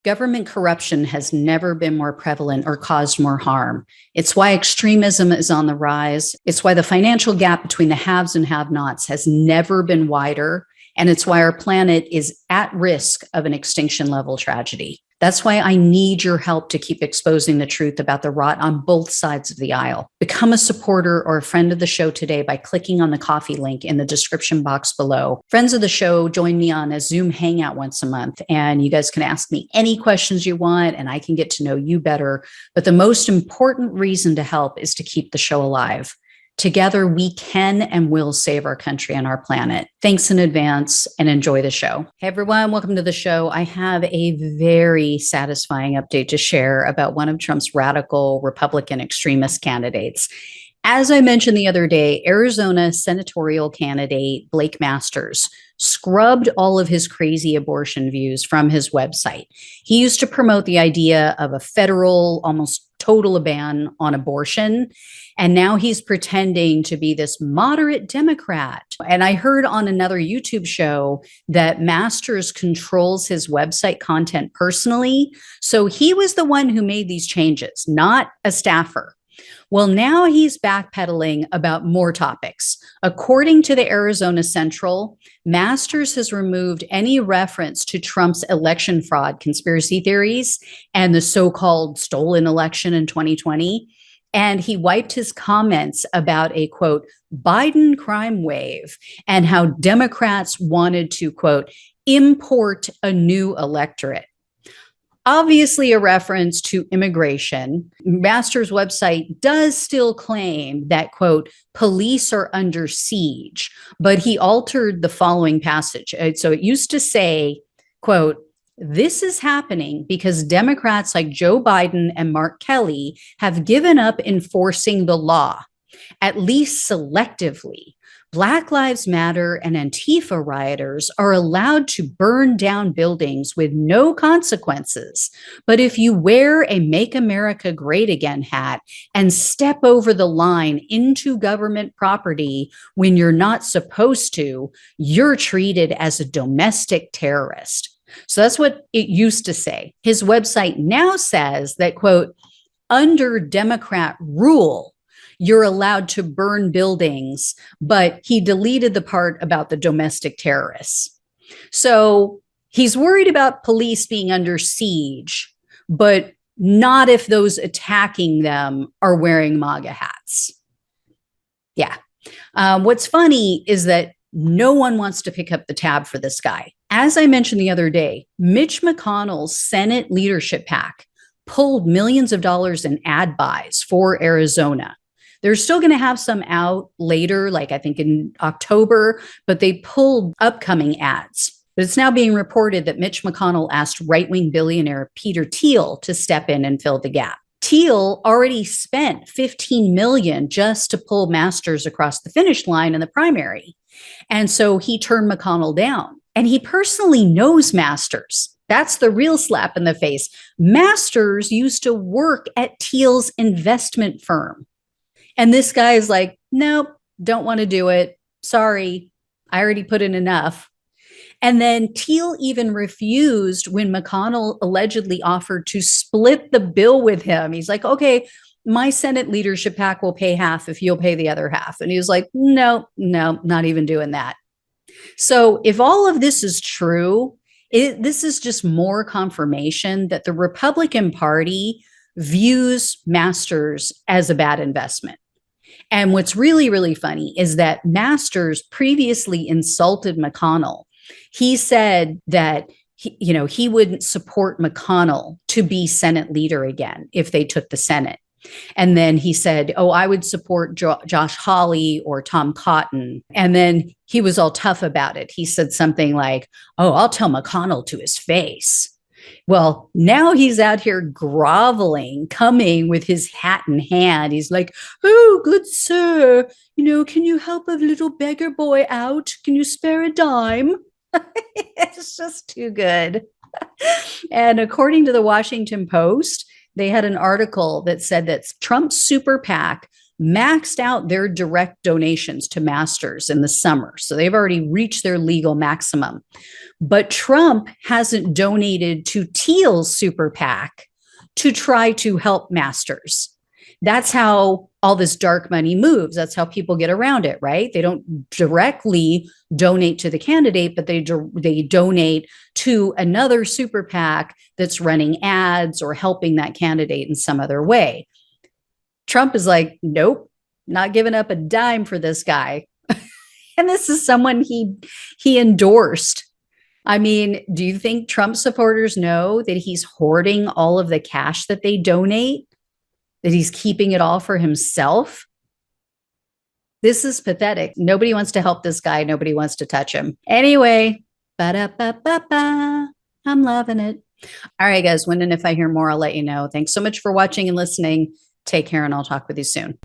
Government corruption has never been more prevalent or caused more harm. It's why extremism is on the rise. It's why the financial gap between the haves and have-nots has never been wider. And it's why our planet is at risk of an extinction level tragedy. That's why I need your help to keep exposing the truth about the rot on both sides of the aisle. Become a supporter or a friend of the show today by clicking on the coffee link in the description box below. Friends of the show join me on a Zoom hangout once a month, and you guys can ask me any questions you want, and I can get to know you better. But the most important reason to help is to keep the show alive. Together, we can and will save our country and our planet. Thanks in advance and enjoy the show. Hey, everyone. Welcome to the show. I have a very satisfying update to share about one of Trump's radical Republican extremist candidates. As I mentioned the other day, Arizona senatorial candidate Blake Masters scrubbed all of his crazy abortion views from his website. He used to promote the idea of a federal, almost total ban on abortion. And now he's pretending to be this moderate Democrat. And I heard on another YouTube show that Masters controls his website content personally. So he was the one who made these changes, not a staffer. Well, now he's backpedaling about more topics. According to the Arizona Central, Masters has removed any reference to Trump's election fraud conspiracy theories and the so-called stolen election in 2020. And he wiped his comments about a, quote, Biden crime wave and how Democrats wanted to, quote, import a new electorate. Obviously a reference to immigration. Masters' website does still claim that, quote, police are under siege, but he altered the following passage. So it used to say, quote, this is happening because Democrats like Joe Biden and Mark Kelly have given up enforcing the law, at least selectively. Black Lives Matter and Antifa rioters are allowed to burn down buildings with no consequences. But if you wear a Make America Great Again hat and step over the line into government property when you're not supposed to, you're treated as a domestic terrorist. So that's what it used to say. His website now says that, quote, under Democrat rule, you're allowed to burn buildings, but he deleted the part about the domestic terrorists. So he's worried about police being under siege, but not if those attacking them are wearing MAGA hats. Yeah. What's funny is that no one wants to pick up the tab for this guy. As I mentioned the other day, Mitch McConnell's Senate leadership PAC pulled millions of dollars in ad buys for Arizona. They're still going to have some out later, like I think in October, but they pulled upcoming ads. But it's now being reported that Mitch McConnell asked right-wing billionaire Peter Thiel to step in and fill the gap. Thiel already spent $15 million just to pull Masters across the finish line in the primary. And so he turned McConnell down. And he personally knows Masters. That's the real slap in the face. Masters used to work at Thiel's investment firm. And this guy is like, nope, don't want to do it. Sorry, I already put in enough. And then Thiel even refused when McConnell allegedly offered to split the bill with him. He's like, okay, my Senate leadership PAC will pay half if you'll pay the other half. And he was like, no, not even doing that. So if all of this is true, this is just more confirmation that the Republican Party views Masters as a bad investment. And what's really, really funny is that Masters previously insulted McConnell. He said that he wouldn't support McConnell to be Senate leader again if they took the Senate. And then he said, oh, I would support Josh Hawley or Tom Cotton. And then he was all tough about it. He said something like, oh, I'll tell McConnell to his face. Well, now he's out here groveling, coming with his hat in hand. He's like, oh, good sir, can you help a little beggar boy out? Can you spare a dime? It's just too good. And according to the Washington Post, they had an article that said that Trump's super PAC maxed out their direct donations to masters in the summer. So they've already reached their legal maximum. But Trump hasn't donated to Thiel's super PAC to try to help masters. That's how all this dark money moves. That's how people get around it, right? They don't directly donate to the candidate, but they donate to another super PAC that's running ads or helping that candidate in some other way. Trump is like, nope, not giving up a dime for this guy. And this is someone he endorsed. I mean, do you think Trump supporters know that he's hoarding all of the cash that they donate? That he's keeping it all for himself? This is pathetic. Nobody wants to help this guy. Nobody wants to touch him. Anyway, ba-da-ba-ba-ba. I'm loving it. All right, guys. When and if I hear more, I'll let you know. Thanks so much for watching and listening. Take care, and I'll talk with you soon.